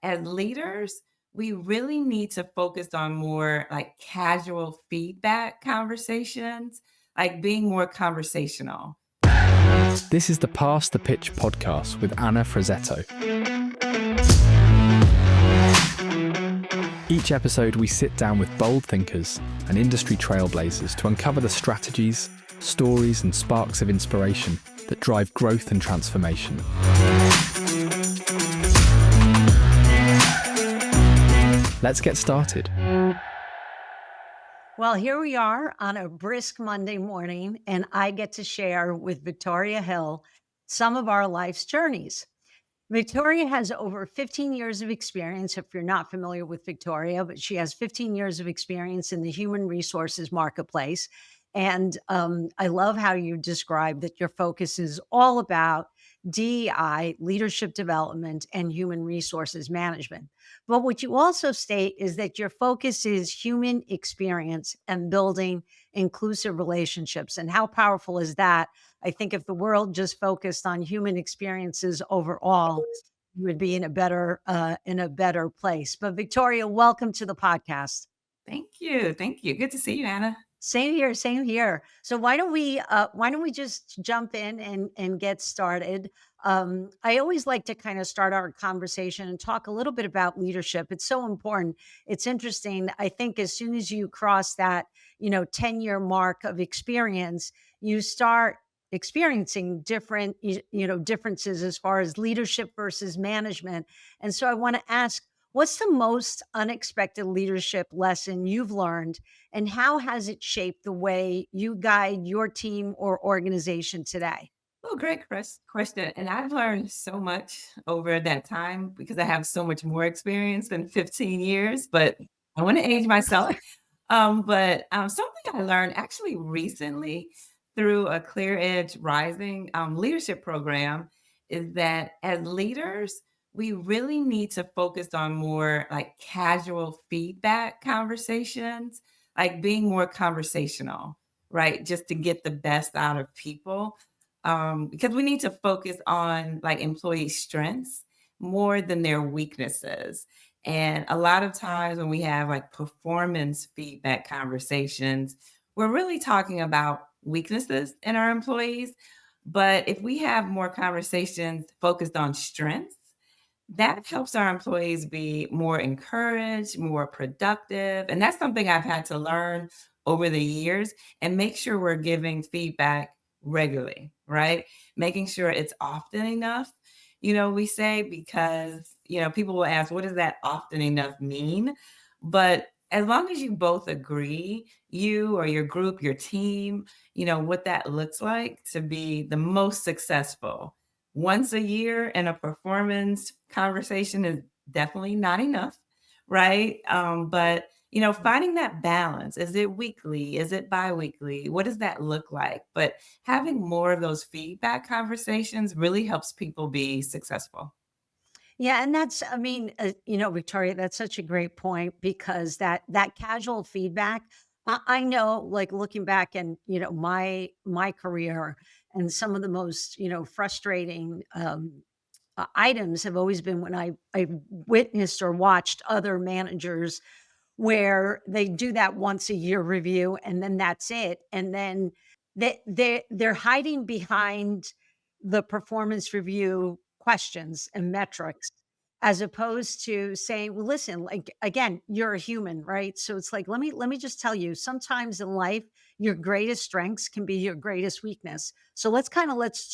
as leaders, we really need to focus on more like casual feedback conversations, like being more conversational. This is the Pass the Pitch podcast with Anna Frazzetto. Each episode, we sit down with bold thinkers and industry trailblazers to uncover the strategies, stories, and sparks of inspiration that drive growth and transformation. Let's get started. Well, here we are on a brisk Monday morning, and I get to share with Victoria Hill some of our life's journeys. Victoria has over 15 years of experience, if you're not familiar with Victoria, but she has 15 years of experience in the human resources marketplace. And I love how you describe that your focus is all about DEI, leadership development, and human resources management. But what you also state is that your focus is human experience and building inclusive relationships. And how powerful is that? I think if the world just focused on human experiences overall, we would be in a better place. But Victoria, welcome to the podcast. Thank you. Thank you. Good to see you, Anna. Same here, same here. So why don't we just jump in and get started? I always like to kind of start our conversation and talk a little bit about leadership. It's so important. It's interesting. I think as soon as you cross that, 10-year mark of experience, you start experiencing different, differences as far as leadership versus management. And so I want to ask, what's the most unexpected leadership lesson you've learned, and how has it shaped the way you guide your team or organization today? Oh, great question. And I've learned so much over that time because I have so much more experience than 15 years, but I want to age myself. But something I learned actually recently through a Clear Edge Rising leadership program is that as leaders, we really need to focus on more like casual feedback conversations, like being more conversational, right? Just to get the best out of people. Because we need to focus on like employee strengths more than their weaknesses. And a lot of times when we have like performance feedback conversations, we're really talking about weaknesses in our employees. But if we have more conversations focused on strengths, that helps our employees be more encouraged, more productive. And that's something I've had to learn over the years and make sure we're giving feedback regularly, right? Making sure it's often enough, we say, because, people will ask, what does that often enough mean? But as long as you both agree, you or your group, your team, what that looks like to be the most successful. Once a year in a performance conversation is definitely not enough, right? But finding that balance, is it weekly? Is it biweekly? What does that look like? But having more of those feedback conversations really helps people be successful. Yeah, and Victoria, that's such a great point because that casual feedback, I know, like looking back and my career, and some of the most frustrating items have always been when I witnessed or watched other managers where they do that once a year review and then that's it. And then they're hiding behind the performance review questions and metrics as opposed to saying, well, listen, like again, you're a human, right? So it's like, let me just tell you, sometimes in life, your greatest strengths can be your greatest weakness. So let's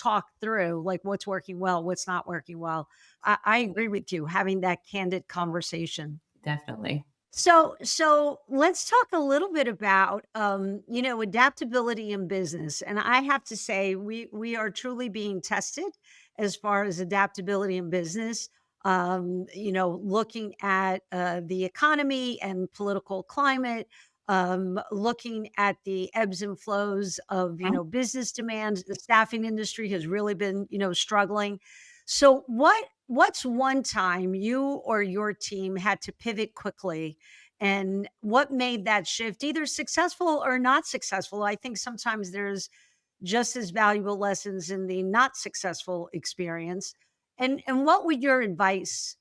talk through like what's working well, what's not working well. I agree with you, having that candid conversation. Definitely. So let's talk a little bit about adaptability in business. And I have to say, we are truly being tested as far as adaptability in business. Looking at the economy and political climate, looking at the ebbs and flows of business demand. The staffing industry has really been struggling. So what's one time you or your team had to pivot quickly, and what made that shift either successful or not successful? I think sometimes there's just as valuable lessons in the not successful experience. And what would your advice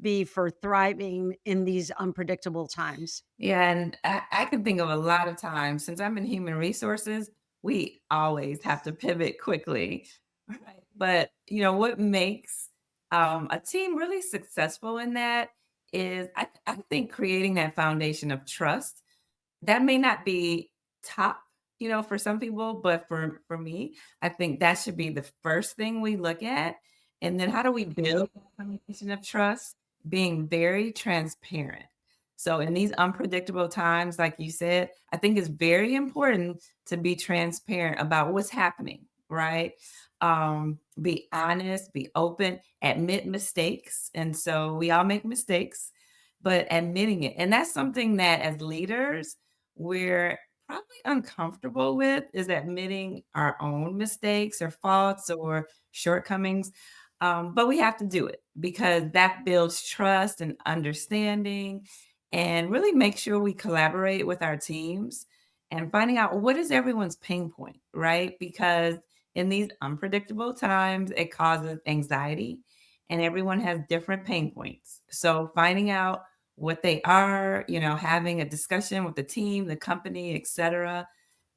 be for thriving in these unpredictable times? Yeah, and I can think of a lot of times since I'm in human resources, we always have to pivot quickly, right? But what makes a team really successful in that is I think creating that foundation of trust that may not be top, for some people, but for me, I think that should be the first thing we look at. And then how do we build that foundation of trust? Being very transparent. So in these unpredictable times, like you said, I think it's very important to be transparent about what's happening, right? Be honest, be open, admit mistakes. And so we all make mistakes, but admitting it. And that's something that as leaders, we're probably uncomfortable with is admitting our own mistakes or faults or shortcomings. But we have to do it because that builds trust and understanding and really make sure we collaborate with our teams and finding out what is everyone's pain point, right? Because in these unpredictable times, it causes anxiety and everyone has different pain points. So finding out what they are, having a discussion with the team, the company, etc.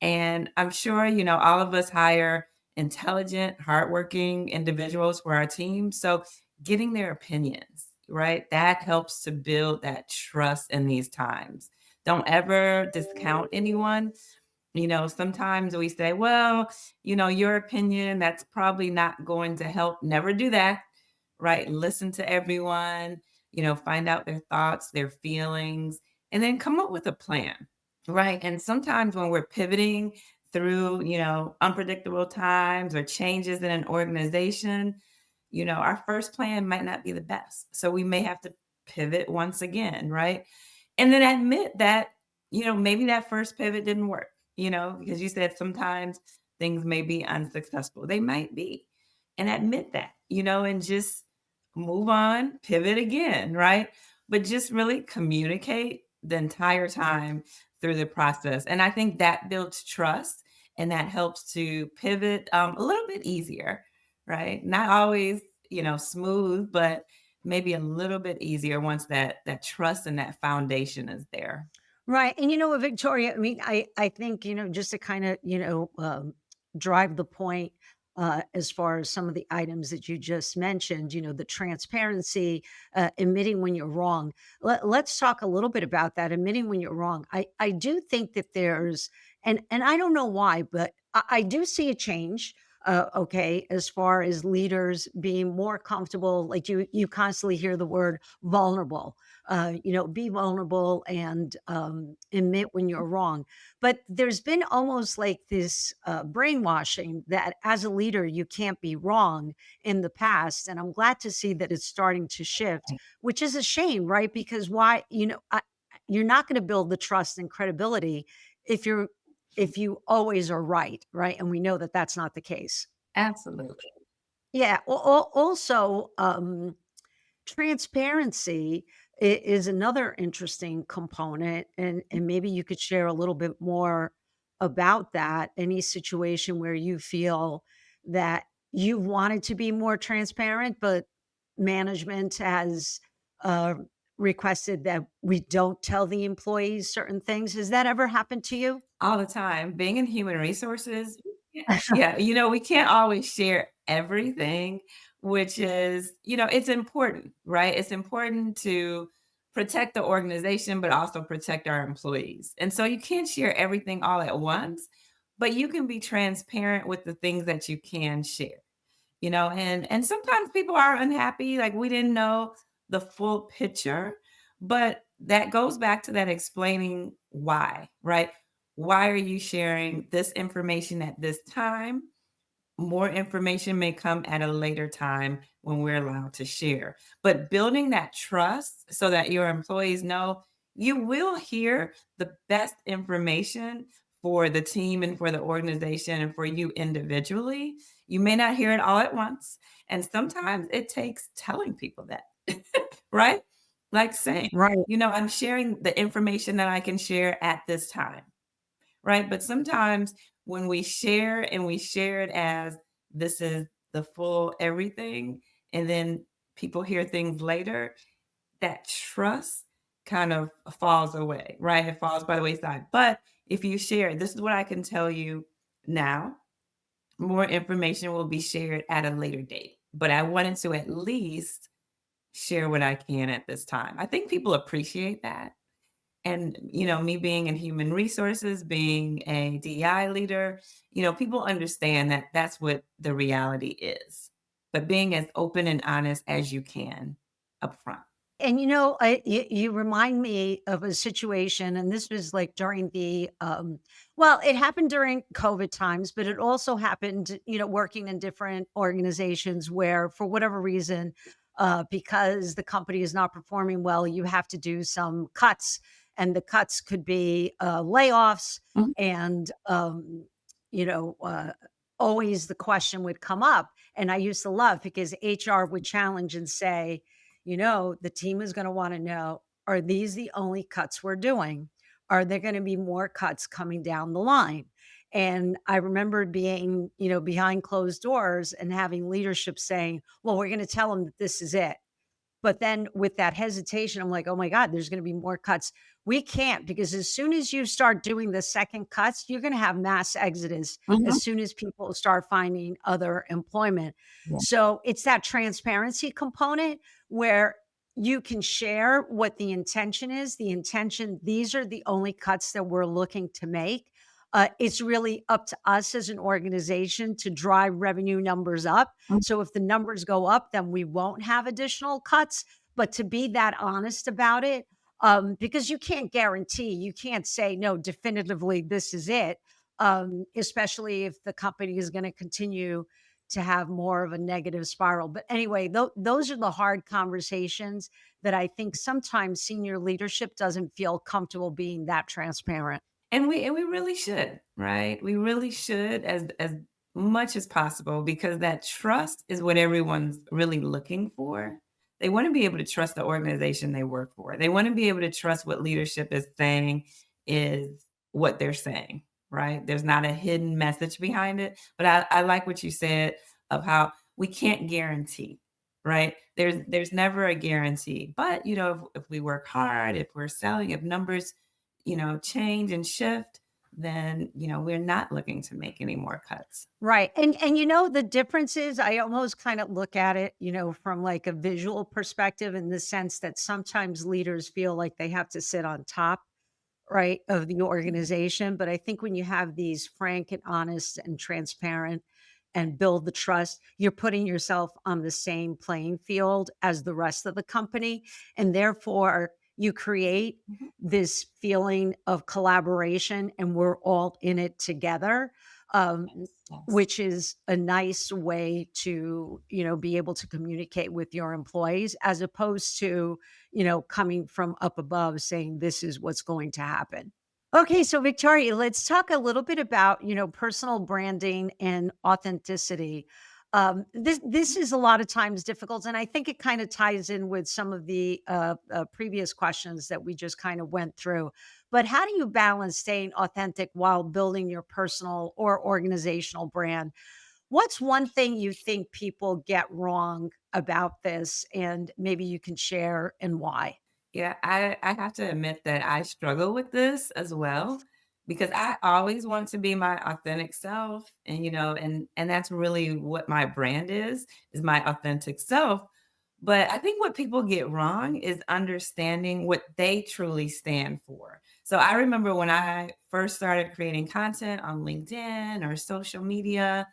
And I'm sure, all of us hire intelligent, hardworking individuals for our team. So getting their opinions, right? That helps to build that trust in these times. Don't ever discount anyone. Sometimes we say, well, your opinion, that's probably not going to help. Never do that, right? Listen to everyone, find out their thoughts, their feelings, and then come up with a plan, right? And sometimes when we're pivoting through, unpredictable times or changes in an organization, our first plan might not be the best. So we may have to pivot once again, right? And then admit that, maybe that first pivot didn't work, because you said sometimes things may be unsuccessful. They might be. And admit that, and just move on, pivot again, right? But just really communicate the entire time through the process. And I think that builds trust and that helps to pivot a little bit easier, right? Not always, smooth, but maybe a little bit easier once that trust and that foundation is there. Right. And you know what, Victoria, I mean, I think, just to kind of, drive the point as far as some of the items that you just mentioned, the transparency, admitting when you're wrong. Let's talk a little bit about that, admitting when you're wrong. I do think that there's, and I don't know why, but I do see a change. Okay, as far as leaders being more comfortable, like you constantly hear the word vulnerable, be vulnerable and admit when you're wrong. But there's been almost like this brainwashing that as a leader, you can't be wrong in the past. And I'm glad to see that it's starting to shift, which is a shame, right? Because why, you're not going to build the trust and credibility if you always are right, right? And we know that that's not the case. Absolutely. Yeah. Also, transparency is another interesting component, and maybe you could share a little bit more about that. Any situation where you feel that you wanted to be more transparent, but management has uh, requested that we don't tell the employees certain things. Has that ever happened to you? All the time. Being in human resources, yeah, we can't always share everything, which is, it's important, right? It's important to protect the organization, but also protect our employees. And so you can't share everything all at once, but you can be transparent with the things that you can share. And sometimes people are unhappy, like, we didn't know the full picture, but that goes back to that explaining why, right? Why are you sharing this information at this time? More information may come at a later time when we're allowed to share. But building that trust so that your employees know you will hear the best information for the team and for the organization and for you individually. You may not hear it all at once. And sometimes it takes telling people that, right? Like saying, Right. I'm sharing the information that I can share at this time, right? But sometimes when we share and we share it as this is the full everything, and then people hear things later, that trust kind of falls away, right? It falls by the wayside. But if you share, this is what I can tell you now. More information will be shared at a later date, but I wanted to at least share what I can at this time. I think people appreciate that. And, me being in human resources, being a DEI leader, people understand that that's what the reality is. But being as open and honest as you can upfront. And you remind me of a situation, and this was like during well, it happened during COVID times, but it also happened, working in different organizations where, for whatever reason, because the company is not performing well, you have to do some cuts, and the cuts could be layoffs, Mhm. and always the question would come up, and I used to love because HR would challenge and say, the team is going to want to know, are these the only cuts we're doing? Are there going to be more cuts coming down the line? And I remember being, behind closed doors and having leadership saying, well, we're going to tell them that this is it. But then with that hesitation, I'm like, "Oh my god, there's gonna be more cuts." We can't, because as soon as you start doing the second cuts, you're gonna have mass exodus Mhm. as soon as people start finding other employment. Yeah. So, it's that transparency component where you can share what the intention is. The intention, these are the only cuts that we're looking to make. It's really up to us as an organization to drive revenue numbers up. Mhm. So if the numbers go up, then we won't have additional cuts. But to be that honest about it, because you can't guarantee, you can't say, no, definitively, this is it, especially if the company is going to continue to have more of a negative spiral. But anyway, those are the hard conversations that I think sometimes senior leadership doesn't feel comfortable being that transparent. And we really should, right? We really should as much as possible because that trust is what everyone's really looking for. They want to be able to trust the organization they work for. They want to be able to trust what leadership is saying is what they're saying, right? There's not a hidden message behind it. But I like what you said of how we can't guarantee, right? There's never a guarantee. But if we work hard, if we're selling, if numbers change and shift, then, we're not looking to make any more cuts. Right. And the difference is I almost kind of look at it, from like a visual perspective, in the sense that sometimes leaders feel like they have to sit on top, right, of the organization. But I think when you have these frank and honest and transparent and build the trust, you're putting yourself on the same playing field as the rest of the company. And therefore, you create Mhm. this feeling of collaboration, and we're all in it together. Yes, yes. Which is a nice way to, be able to communicate with your employees, as opposed to, coming from up above saying this is what's going to happen. Okay, so Victoria, let's talk a little bit about, personal branding and authenticity. This is a lot of times difficult, and I think it kind of ties in with some of the previous questions that we just kind of went through. But how do you balance staying authentic while building your personal or organizational brand? What's one thing you think people get wrong about this, and maybe you can share and why? Yeah, I have to admit that I struggle with this as well because I always want to be my authentic self and and that's really what my brand is my authentic self. But I think what people get wrong is understanding what they truly stand for. So I remember when I first started creating content on LinkedIn or social media,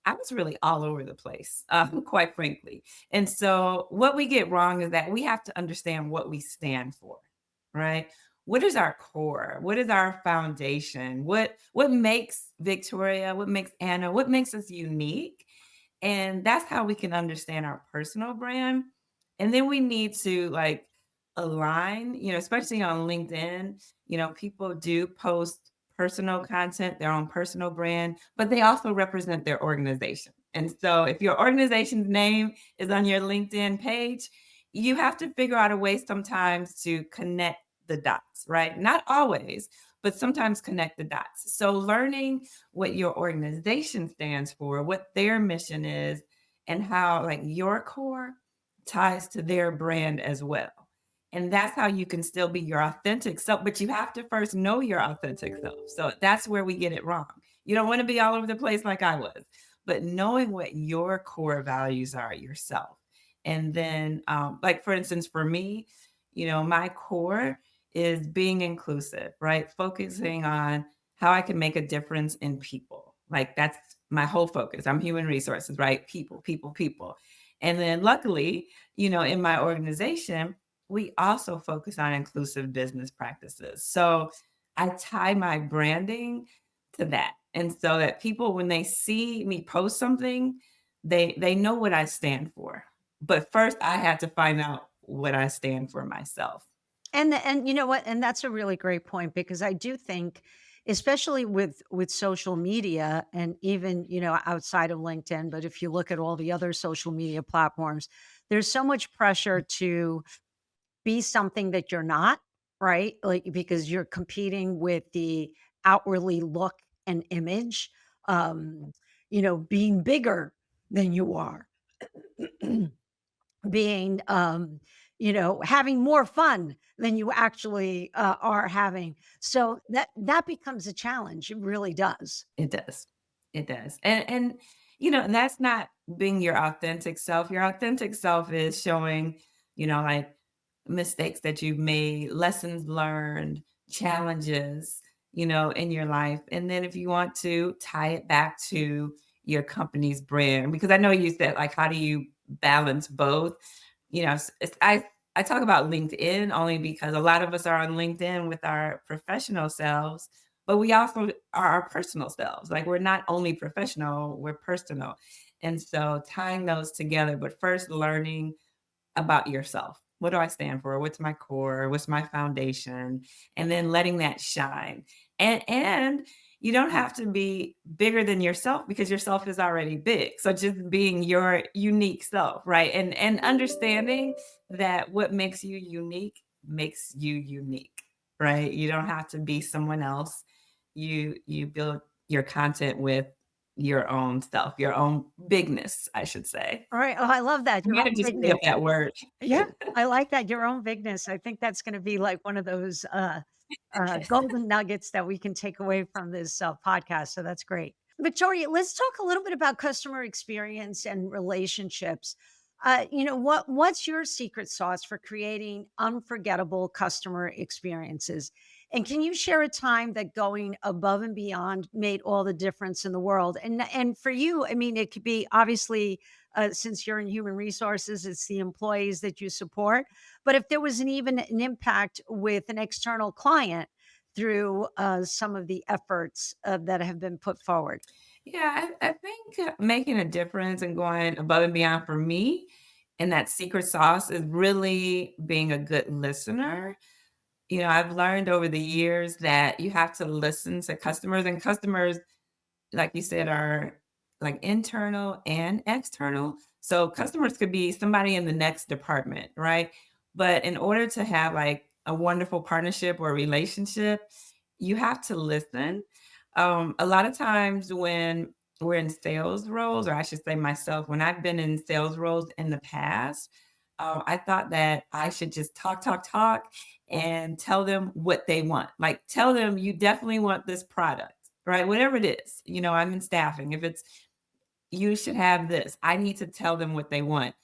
I was really all over the place, quite frankly. And so, what we get wrong is that we have to understand what we stand for, right? What is our core? What is our foundation? What makes Victoria? What makes Anna? What makes us unique? And that's how we can understand our personal brand. And then we need to align, especially on LinkedIn, people do post personal content, their own personal brand, but they also represent their organization. And so if your organization's name is on your LinkedIn page, you have to figure out a way sometimes to connect the dots, right? Not always, but sometimes connect the dots. So learning what your organization stands for, what their mission is, and how your core ties to their brand as well. And that's how you can still be your authentic self, but you have to first know your authentic self. So that's where we get it wrong. You don't want to be all over the place like I was, but knowing what your core values are yourself. And then, like for instance, for me, my core is being inclusive, right? Focusing on how I can make a difference in people. Like that's my whole focus. I'm human resources, right? People, people, people. And then luckily, in my organization, we also focus on inclusive business practices. So I tie my branding to that. And so that people, when they see me post something, they know what I stand for. But first I had to find out what I stand for myself. And you know what? And that's a really great point because I do think, especially with social media and even, outside of LinkedIn, but if you look at all the other social media platforms, there's so much pressure to be something that you're not, right? Like because you're competing with the outwardly look and image, um, being bigger than you are. Being, having more fun than you actually, are having. So that becomes a challenge. It really does. It does. It does. And that's not being your authentic self. Your authentic self is showing, like mistakes that you've made, lessons learned, challenges, in your life. And then if you want to tie it back to your company's brand, because I know you said like, how do you balance both? I talk about LinkedIn only because a lot of us are on LinkedIn with our professional selves, but we also are our personal selves. Like we're not only professional, we're personal. And so tying those together, but first learning about yourself. What do I stand for? What's my core? What's my foundation? And then letting that shine. And you don't have to be bigger than yourself because yourself is already big. So just being your unique self, right? And understanding that what makes you unique makes you unique, right? You don't have to be someone else. You build your content with your own self, your own bigness, I should say. All right. Oh, I love that. I Your had own to just made bigness. up that word. Yeah, I like that. Your own bigness. I think that's gonna be like one of those, golden nuggets that we can take away from this, podcast. So that's great. Victoria, let's talk a little bit about customer experience and relationships. What's your secret sauce for creating unforgettable customer experiences? And can you share a time that going above and beyond made all the difference in the world? And for you, I mean, it could be obviously since you're in human resources, it's the employees that you support. But if there was even an impact with an external client through some of the efforts that have been put forward. Yeah, I think making a difference and going above and beyond for me and that secret sauce is really being a good listener. I've learned over the years that you have to listen to customers, and customers, like you said, are like internal and external. So customers could be somebody in the next department, right? But in order to have like a wonderful partnership or relationship, you have to listen. A lot of times when we're in sales roles, or I should say myself, when I've been in sales roles in the past, I thought that I should just talk, talk, talk and tell them what they want. Like tell them you definitely want this product, right? Whatever it is, I'm in staffing. If it's you should have this, I need to tell them what they want.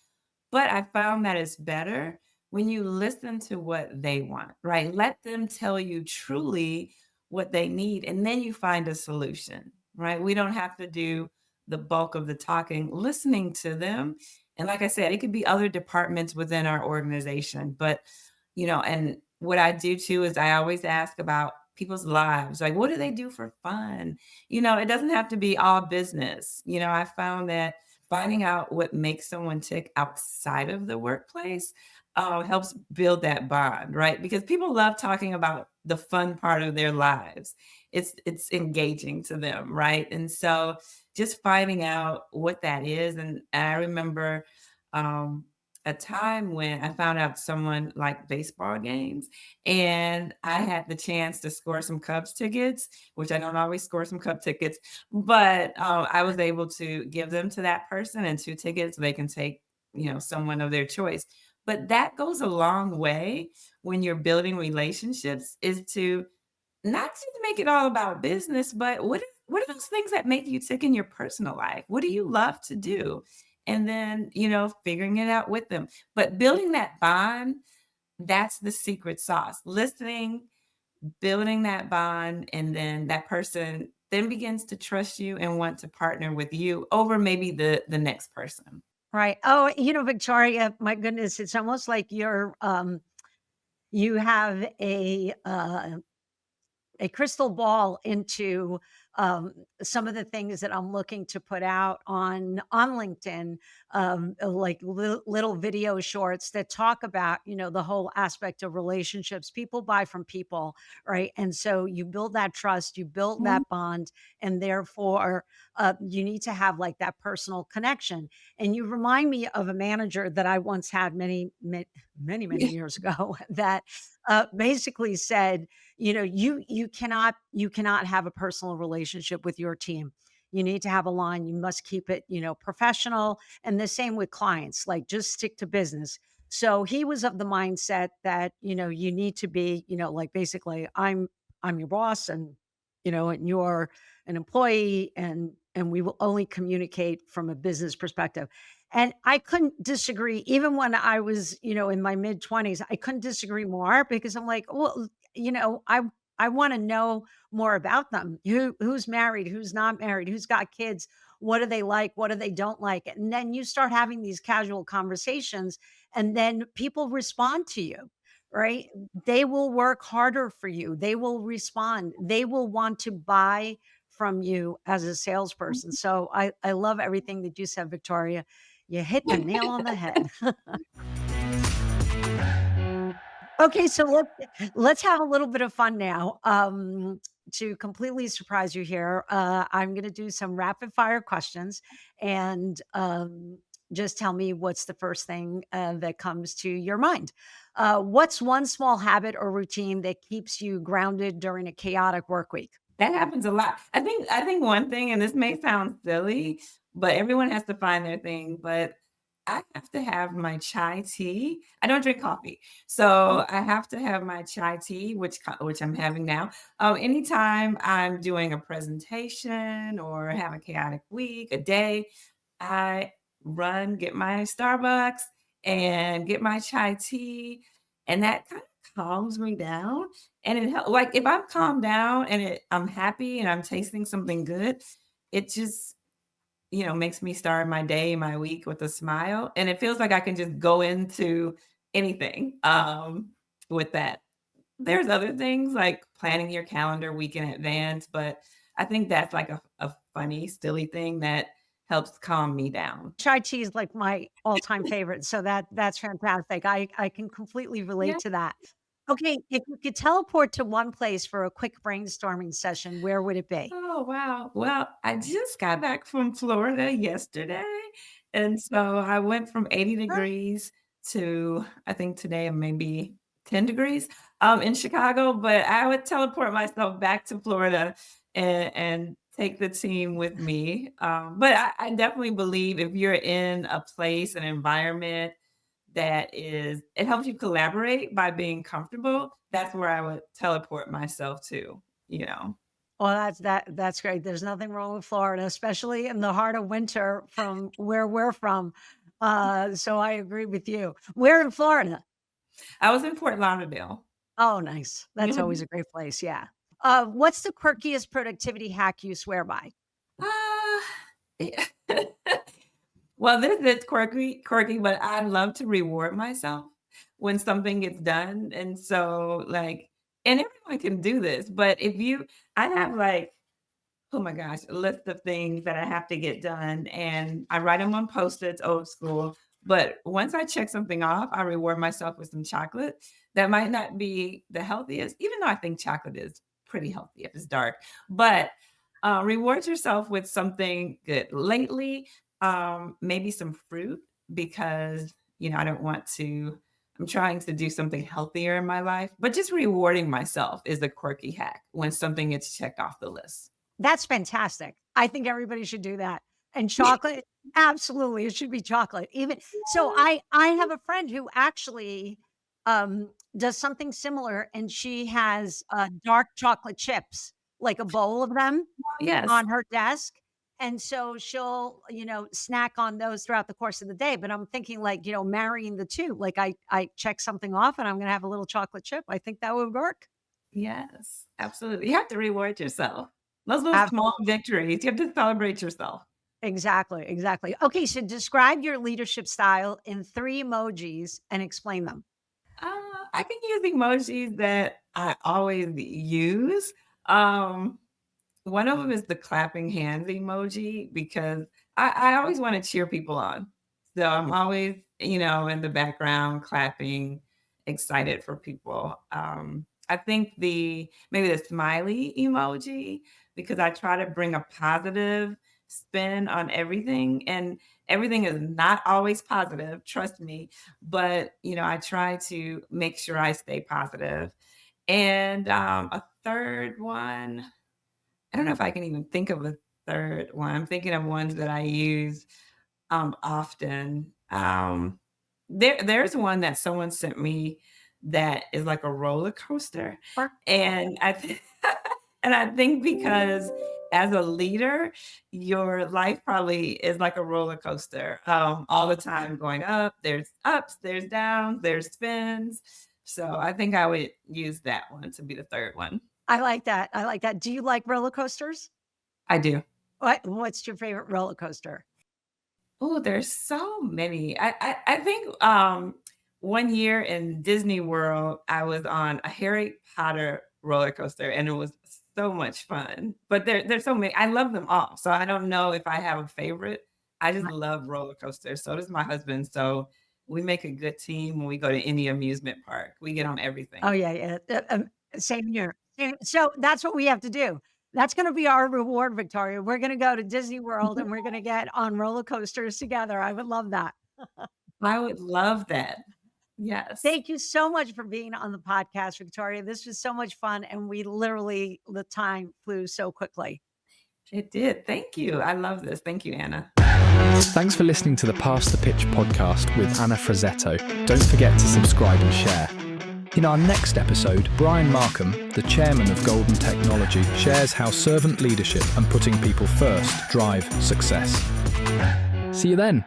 But I found that it's better when you listen to what they want, right? Let them tell you truly what they need, and then you find a solution, right? We don't have to do the bulk of the talking, listening to them. And like I said, it could be other departments within our organization, but and what I do too is I always ask about people's lives. Like, what do they do for fun? It doesn't have to be all business. I found that finding out what makes someone tick outside of the workplace helps build that bond, right? Because people love talking about the fun part of their lives. It's engaging to them, right? And so just finding out what that is. And I remember um, a time when I found out someone liked baseball games, and I had the chance to score some Cubs tickets, which I don't always score some Cub tickets, but I was able to give them to that person and 2 tickets. They can take, someone of their choice. But that goes a long way when you're building relationships, is to not just make it all about business, but what are those things that make you tick in your personal life? What do you love to do? And then, figuring it out with them. But building that bond, that's the secret sauce. Listening, building that bond, and then that person then begins to trust you and want to partner with you over maybe the next person. Right. Oh, Victoria, my goodness, it's almost like you have a crystal ball into some of the things that I'm looking to put out on LinkedIn, like little video shorts that talk about the whole aspect of relationships. People buy from people, right? And so you build that trust, you build Mhm. that bond, and therefore you need to have like that personal connection. And you remind me of a manager that I once had many years ago that basically said, you cannot have a personal relationship with your team. You need to have a line. You must keep it, professional. And the same with clients, like just stick to business. So he was of the mindset that, you need to be, like basically I'm your boss, and you're an employee, and we will only communicate from a business perspective. And I couldn't disagree. Even when I was, in my mid 20s, I couldn't disagree more, because I'm like, well, I want to know more about them. Who's married, who's not married, who's got kids, what do they like, what do they don't like? And then you start having these casual conversations, and then people respond to you, right? They will work harder for you. They will respond. They will want to buy from you as a salesperson. So I love everything that you said, Victoria. You hit the nail on the head. Okay, so let's have a little bit of fun now. To completely surprise you here, I'm going to do some rapid fire questions, and just tell me what's the first thing that comes to your mind. What's one small habit or routine that keeps you grounded during a chaotic work week? That happens a lot. I think one thing, and this may sound silly, but everyone has to find their thing, but I have to have my chai tea. I don't drink coffee, so I have to have my chai tea, which I'm having now. Anytime I'm doing a presentation or have a chaotic week, a day, I run, get my Starbucks and get my chai tea, and that kind of calms me down. And it helps, like, if I'm calmed down and I'm happy and I'm tasting something good, it just, makes me start my day, my week with a smile, and it feels like I can just go into anything, with that. There's other things like planning your calendar week in advance, but I think that's like a funny, silly thing that helps calm me down. Chai tea is like my all-time favorite, so that's fantastic. I can completely relate Yeah. to that. Okay, if you could teleport to one place for a quick brainstorming session, where would it be? Oh, wow. Well, I just got back from Florida yesterday, and so I went from 80 Huh? degrees to, I think today maybe 10 degrees, in Chicago, but I would teleport myself back to Florida and take the team with me. But I definitely believe if you're in a place, an environment it helps you collaborate by being comfortable, that's where I would teleport myself to, you know? Well, that's great. There's nothing wrong with Florida, especially in the heart of winter from where we're from. So I agree with you. Where in Florida? I was in Fort Lauderdale. Oh, nice. That's always Mhm. a great place. Yeah. What's the quirkiest productivity hack you swear by? Ah, yeah. Well, this is quirky, but I love to reward myself when something gets done, and so, like, and everyone can do this, but I have, like, oh my gosh, a list of things that I have to get done, and I write them on Post-its, old school, but once I check something off, I reward myself with some chocolate. That might not be the healthiest, even though I think chocolate is pretty healthy if it's dark, but, reward yourself with something good. Lately, maybe some fruit because, I don't want to I'm trying to do something healthier in my life, but just rewarding myself is a quirky hack when something gets checked off the list. That's fantastic. I think everybody should do that. And chocolate, absolutely, it should be chocolate. Even so, I have a friend who actually, does something similar, and she has, dark chocolate chips, like a bowl of them Yes. on her desk, and so she'll, snack on those throughout the course of the day, but I'm thinking like, marrying the 2, like I check something off and I'm gonna have a little chocolate chip. I think that would work. Yes, absolutely. You have to reward yourself. Those little small Absolutely. victories, you have to celebrate yourself. Exactly, exactly. Okay, so describe your leadership style in 3 emojis and explain them. I can use emojis that I always use. Um, One of them is the clapping hands emoji because I always wanna cheer people on. So I'm always, in the background clapping, excited for people. I think maybe the smiley emoji because I try to bring a positive spin on everything, and everything is not always positive, trust me, but, I try to make sure I stay positive. And, a 3rd one, I don't know if I can even think of a 3rd one. I'm thinking of ones that I use, often. There's one that someone sent me that is like a roller coaster, Or and and I think because as a leader, your life probably is like a roller coaster, all the time going up. There's ups, there's downs, there's spins. So I think I would use that one to be the 3rd one. I like that, I like that. Do you like roller coasters? I do. What's your favorite roller coaster? Oh, there's so many. I think, one year in Disney World, I was on a Harry Potter roller coaster, and it was so much fun. But there's so many. I love them all, so I don't know if I have a favorite. I just love roller coasters. So does my husband. So we make a good team when we go to any amusement park. We get on Oh, everything. yeah, yeah, same here. So that's what we have to do. That's gonna be our reward, Victoria. We're gonna go to Disney World and we're gonna get on roller coasters together. I would love that. I would love that. Yes, Thank you so much for being on the podcast, Victoria. This was so much fun, and the time flew so quickly. It did. Thank you. I love this. Thank you, Anna. Thanks for listening to the Pass the Pitch podcast with Anna Frazzetto. Don't forget to subscribe and share. In our next episode, Brian Markham, the chairman of Golden Technology, shares how servant leadership and putting people first drive success. See you then.